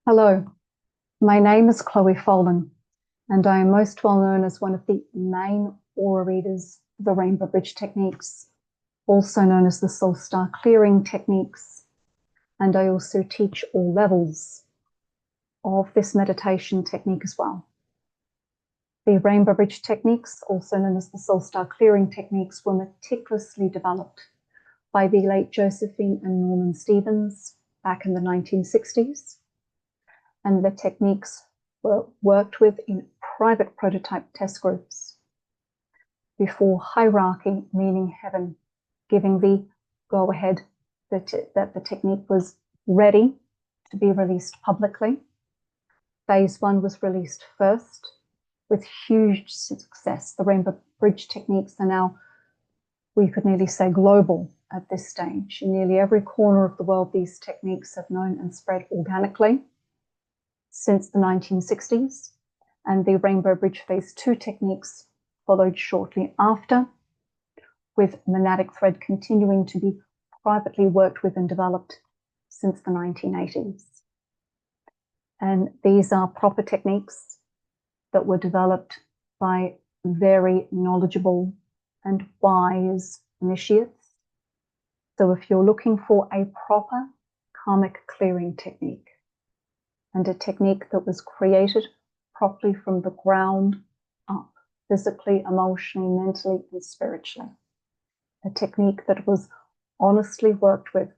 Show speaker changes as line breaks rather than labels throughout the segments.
Hello, my name is Chloe Folan, and I am most well known as one of the main aura readers of the Rainbow Bridge techniques, also known as the Soul Star Clearing techniques, and I also teach all levels of this meditation technique as well. The Rainbow Bridge techniques, also known as the Soul Star Clearing techniques, were meticulously developed by the late Josephine and Norman Stevens back in the 1960s. And the techniques were worked with in private prototype test groups before hierarchy, meaning heaven, giving the go-ahead that the technique was ready to be released publicly. Phase 1 was released first with huge success. The Rainbow Bridge techniques are now, we could nearly say, global at this stage. In nearly every corner of the world, these techniques have known and spread organically since the 1960s, and the Rainbow Bridge Phase 2 techniques followed shortly after, with monadic thread continuing to be privately worked with and developed since the 1980s. And these are proper techniques that were developed by very knowledgeable and wise initiates. So if you're looking for a proper karmic clearing technique, and a technique that was created properly from the ground up, physically, emotionally, mentally, and spiritually. A technique that was honestly worked with,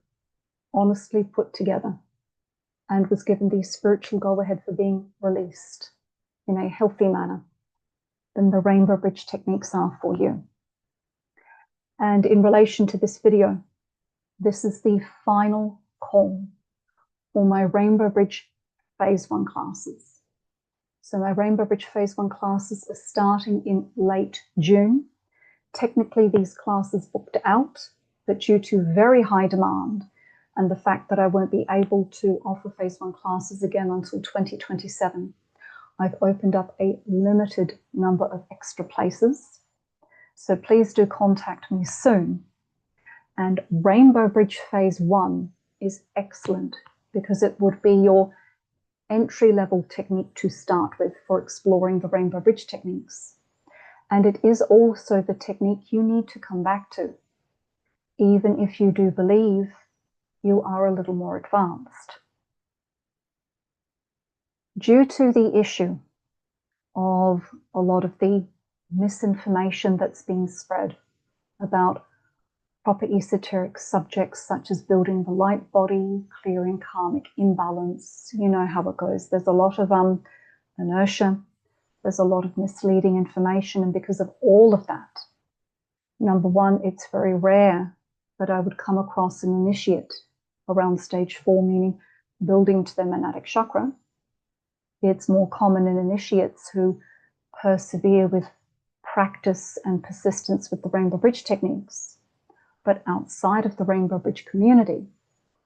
honestly put together, and was given the spiritual go-ahead for being released in a healthy manner, then the Rainbow Bridge techniques are for you. And in relation to this video, this is the final call for my Rainbow Bridge Phase 1 classes. So my Rainbow Bridge Phase 1 classes are starting in late June. Technically, these classes booked out, but due to very high demand and the fact that I won't be able to offer Phase 1 classes again until 2027, I've opened up a limited number of extra places. So please do contact me soon. And Rainbow Bridge Phase 1 is excellent because it would be your entry-level technique to start with for exploring the Rainbow Bridge techniques. And it is also the technique you need to come back to, even if you do believe you are a little more advanced. Due to the issue of a lot of the misinformation that's being spread about proper esoteric subjects such as building the light body, clearing karmic imbalance. You know how it goes. There's a lot of inertia. There's a lot of misleading information. And because of all of that, number one, it's very rare that I would come across an initiate around stage 4, meaning building to the monadic chakra. It's more common in initiates who persevere with practice and persistence with the Rainbow Bridge techniques. But outside of the Rainbow Bridge community,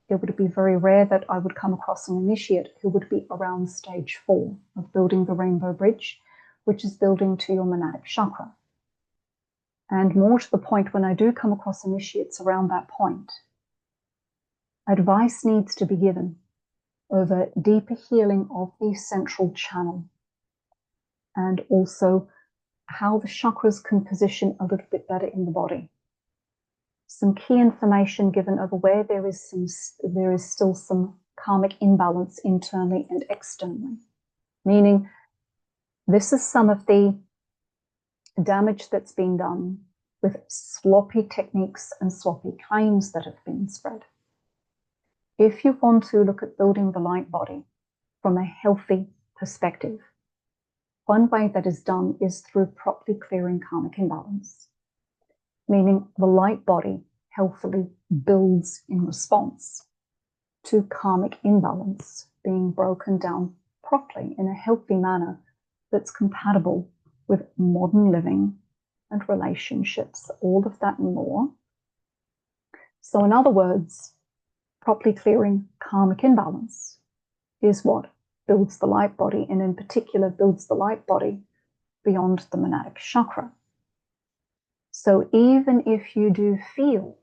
it would be very rare that I would come across an initiate who would be around stage 4 of building the Rainbow Bridge, which is building to your monadic chakra. And more to the point, when I do come across initiates around that point, advice needs to be given over deeper healing of the central channel, and also how the chakras can position a little bit better in the body. Some key information given over where there is still some karmic imbalance internally and externally, meaning this is some of the damage that's been done with sloppy techniques and sloppy claims that have been spread. If you want to look at building the light body from a healthy perspective, one way that is done is through properly clearing karmic imbalance, meaning the light body healthily builds in response to karmic imbalance being broken down properly in a healthy manner that's compatible with modern living and relationships, all of that and more. So in other words, properly clearing karmic imbalance is what builds the light body, and in particular builds the light body beyond the monadic chakra. So even if you do feel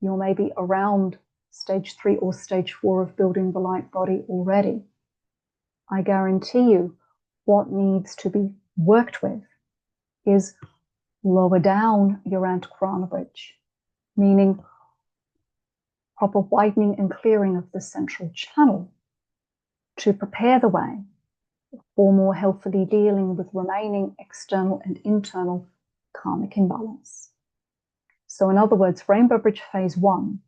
you're maybe around stage 3 or stage 4 of building the light body already, I guarantee you what needs to be worked with is lower down your antecoronal bridge, meaning proper widening and clearing of the central channel to prepare the way for more healthily dealing with remaining external and internal karmic imbalance. So in other words, Rainbow Bridge Phase 1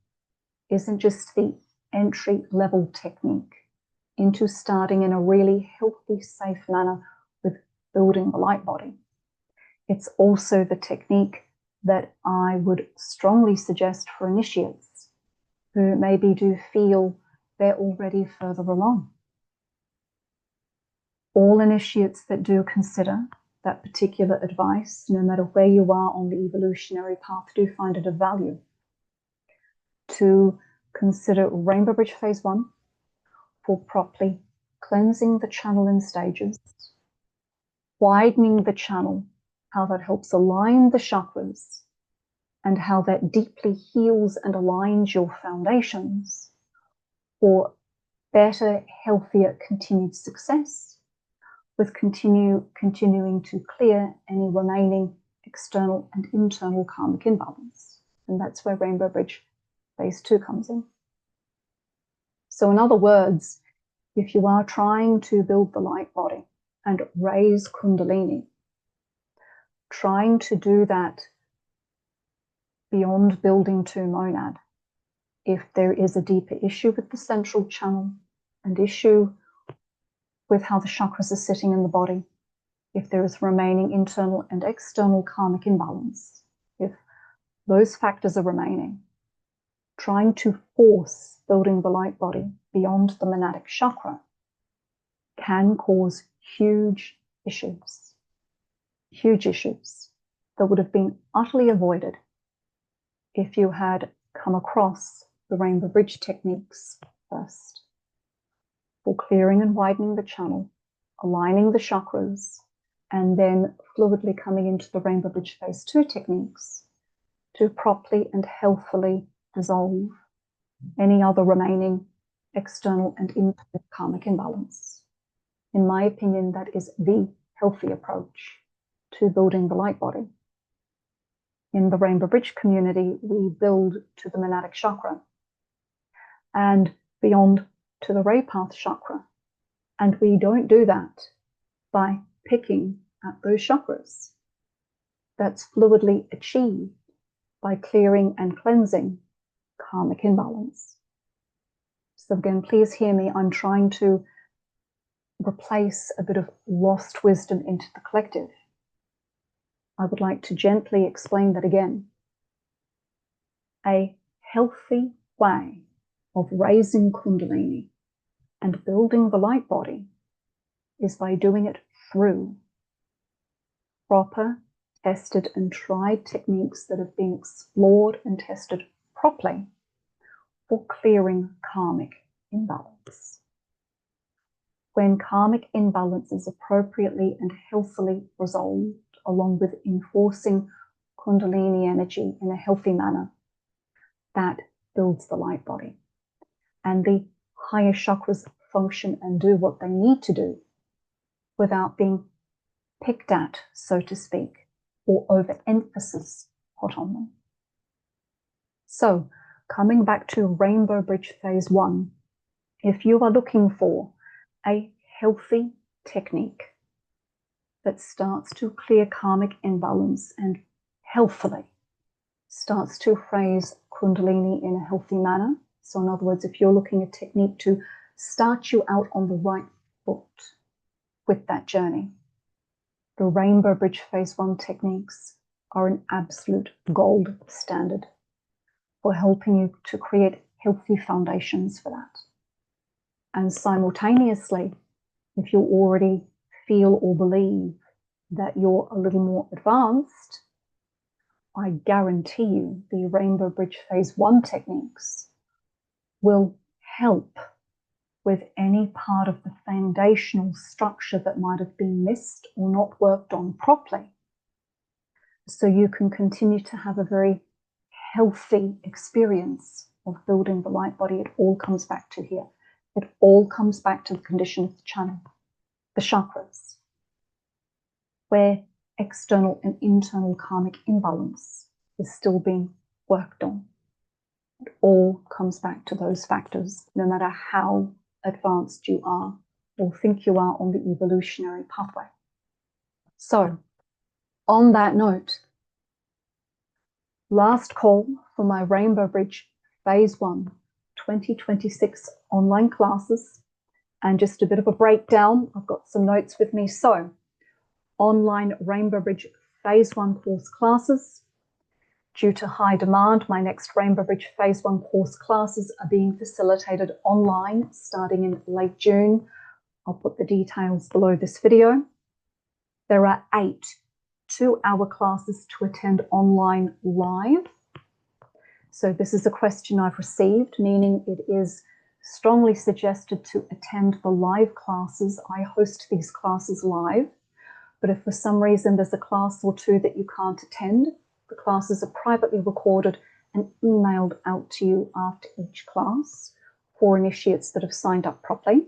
isn't just the entry-level technique into starting in a really healthy, safe manner with building the light body. It's also the technique that I would strongly suggest for initiates who maybe do feel they're already further along. All initiates that do consider that particular advice, no matter where you are on the evolutionary path, do find it of value to consider Rainbow Bridge Phase 1 for properly cleansing the channel in stages, widening the channel, how that helps align the chakras, and how that deeply heals and aligns your foundations for better, healthier, continued success, with continuing to clear any remaining external and internal karmic imbalance. And that's where Rainbow Bridge Phase 2 comes in. So in other words, if you are trying to build the light body and raise kundalini, trying to do that beyond building to monad, if there is a deeper issue with the central channel, an issue with how the chakras are sitting in the body, if there is remaining internal and external karmic imbalance, if those factors are remaining, trying to force building the light body beyond the monadic chakra can cause huge issues that would have been utterly avoided if you had come across the Rainbow Bridge techniques first, for clearing and widening the channel, aligning the chakras, and then fluidly coming into the Rainbow Bridge Phase 2 techniques to properly and healthily dissolve any other remaining external and internal karmic imbalance. In my opinion, that is the healthy approach to building the light body. In the Rainbow Bridge community, we build to the monadic chakra and beyond to the ray path chakra. And we don't do that by picking at those chakras. That's fluidly achieved by clearing and cleansing karmic imbalance. So again, please hear me. I'm trying to replace a bit of lost wisdom into the collective. I would like to gently explain that again. A healthy way of raising kundalini and building the light body is by doing it through proper, tested and tried techniques that have been explored and tested properly for clearing karmic imbalance. When karmic imbalance is appropriately and healthily resolved, along with enforcing kundalini energy in a healthy manner, that builds the light body. And the higher chakras function and do what they need to do without being picked at, so to speak, or overemphasis put on them. So, coming back to Rainbow Bridge Phase 1, if you are looking for a healthy technique that starts to clear karmic imbalance and healthily starts to raise kundalini in a healthy manner, so in other words, if you're looking at a technique to start you out on the right foot with that journey, the Rainbow Bridge Phase 1 techniques are an absolute gold standard for helping you to create healthy foundations for that. And simultaneously, if you already feel or believe that you're a little more advanced, I guarantee you the Rainbow Bridge Phase 1 techniques will help with any part of the foundational structure that might have been missed or not worked on properly, so you can continue to have a very healthy experience of building the light body. It all comes back to here, It all comes back to the condition of the channel, the chakras, where external and internal karmic imbalance is still being worked on. It all comes back to those factors, no matter how advanced you are or think you are on the evolutionary pathway. So, on that note, last call for my Rainbow Bridge Phase 1 2026 online classes, and just a bit of a breakdown. I've got some notes with me. So, online Rainbow Bridge Phase 1 course classes. Due to high demand, my next Rainbow Bridge Phase 1 course classes are being facilitated online starting in late June. I'll put the details below this video. There are 8 2-hour classes to attend online live. So this is a question I've received, meaning it is strongly suggested to attend the live classes. I host these classes live, but if for some reason there's a class or two that you can't attend, the classes are privately recorded and emailed out to you after each class for initiates that have signed up properly.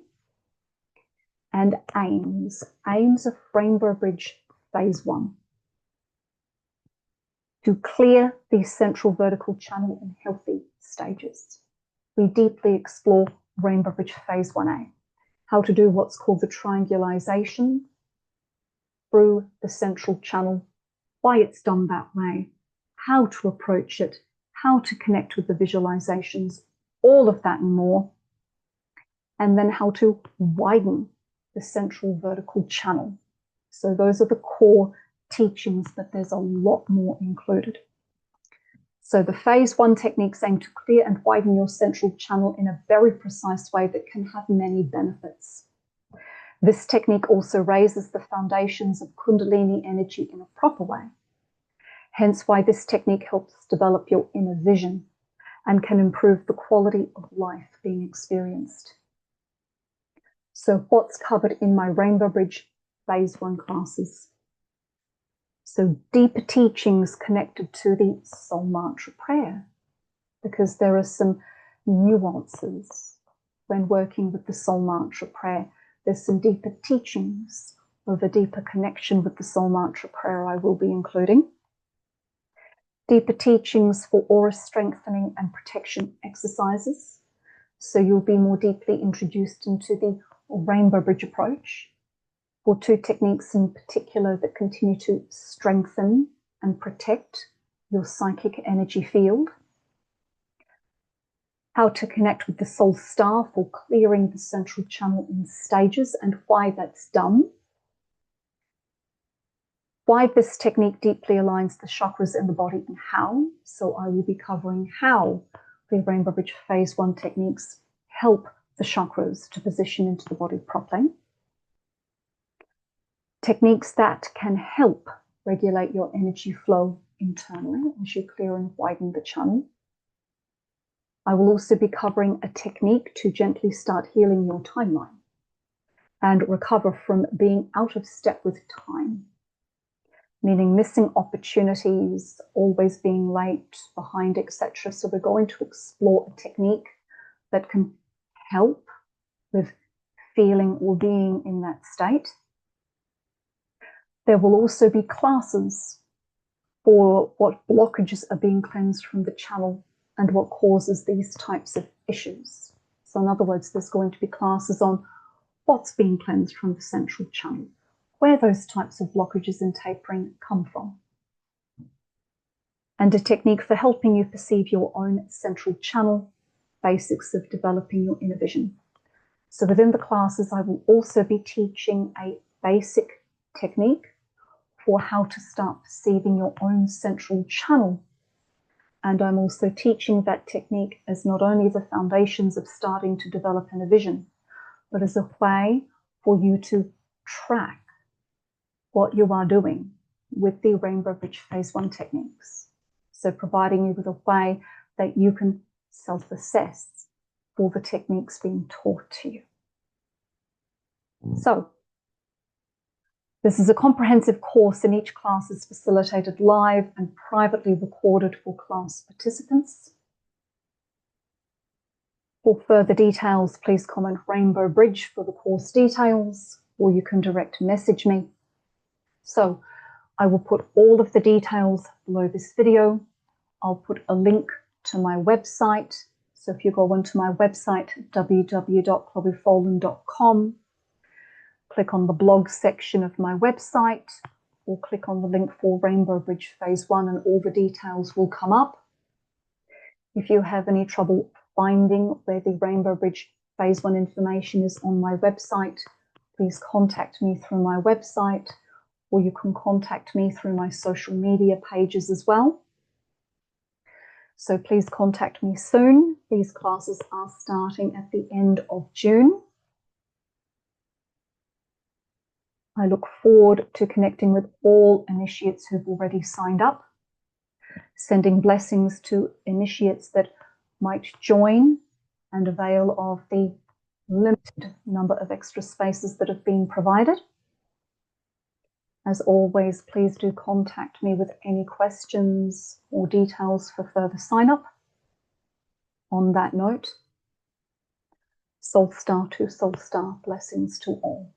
And aims of Rainbow Bridge Phase 1. To clear the central vertical channel in healthy stages. We deeply explore Rainbow Bridge Phase 1A, how to do what's called the triangulation through the central channel, why it's done that way, how to approach it, how to connect with the visualizations, all of that and more, and then how to widen the central vertical channel. So those are the core teachings, but there's a lot more included. So the Phase 1 techniques aim to clear and widen your central channel in a very precise way that can have many benefits. This technique also raises the foundations of kundalini energy in a proper way. Hence why this technique helps develop your inner vision and can improve the quality of life being experienced. So what's covered in my Rainbow Bridge Phase 1 classes? So deeper teachings connected to the soul mantra prayer, because there are some nuances when working with the soul mantra prayer. There's some deeper teachings of a deeper connection with the soul mantra prayer I will be including. Deeper teachings for aura strengthening and protection exercises. So you'll be more deeply introduced into the Rainbow Bridge approach, for 2 techniques in particular that continue to strengthen and protect your psychic energy field. How to connect with the soul star for clearing the central channel in stages and why that's done. Why this technique deeply aligns the chakras in the body and how. So I will be covering how the Rainbow Bridge Phase 1 techniques help the chakras to position into the body properly. Techniques that can help regulate your energy flow internally as you clear and widen the channel. I will also be covering a technique to gently start healing your timeline and recover from being out of step with time, meaning missing opportunities, always being late, behind, etc. So we're going to explore a technique that can help with feeling or being in that state. There will also be classes for what blockages are being cleansed from the channel and what causes these types of issues. So in other words, there's going to be classes on what's being cleansed from the central channel, where those types of blockages and tapering come from, and a technique for helping you perceive your own central channel, basics of developing your inner vision. So within the classes, I will also be teaching a basic technique for how to start perceiving your own central channel. And I'm also teaching that technique as not only the foundations of starting to develop inner vision, but as a way for you to track what you are doing with the Rainbow Bridge Phase 1 techniques. So providing you with a way that you can self-assess for the techniques being taught to you. So this is a comprehensive course, and each class is facilitated live and privately recorded for class participants. For further details, please comment Rainbow Bridge for the course details, or you can direct message me. So I will put all of the details below this video. I'll put a link to my website. So if you go onto my website, www.chloefolan.com, click on the blog section of my website, or click on the link for Rainbow Bridge Phase 1 and all the details will come up. If you have any trouble finding where the Rainbow Bridge Phase 1 information is on my website, please contact me through my website, or you can contact me through my social media pages as well. So please contact me soon. These classes are starting at the end of June. I look forward to connecting with all initiates who've already signed up, sending blessings to initiates that might join and avail of the limited number of extra spaces that have been provided. As always, please do contact me with any questions or details for further sign up. On that note, Soul Star to Soul Star, blessings to all.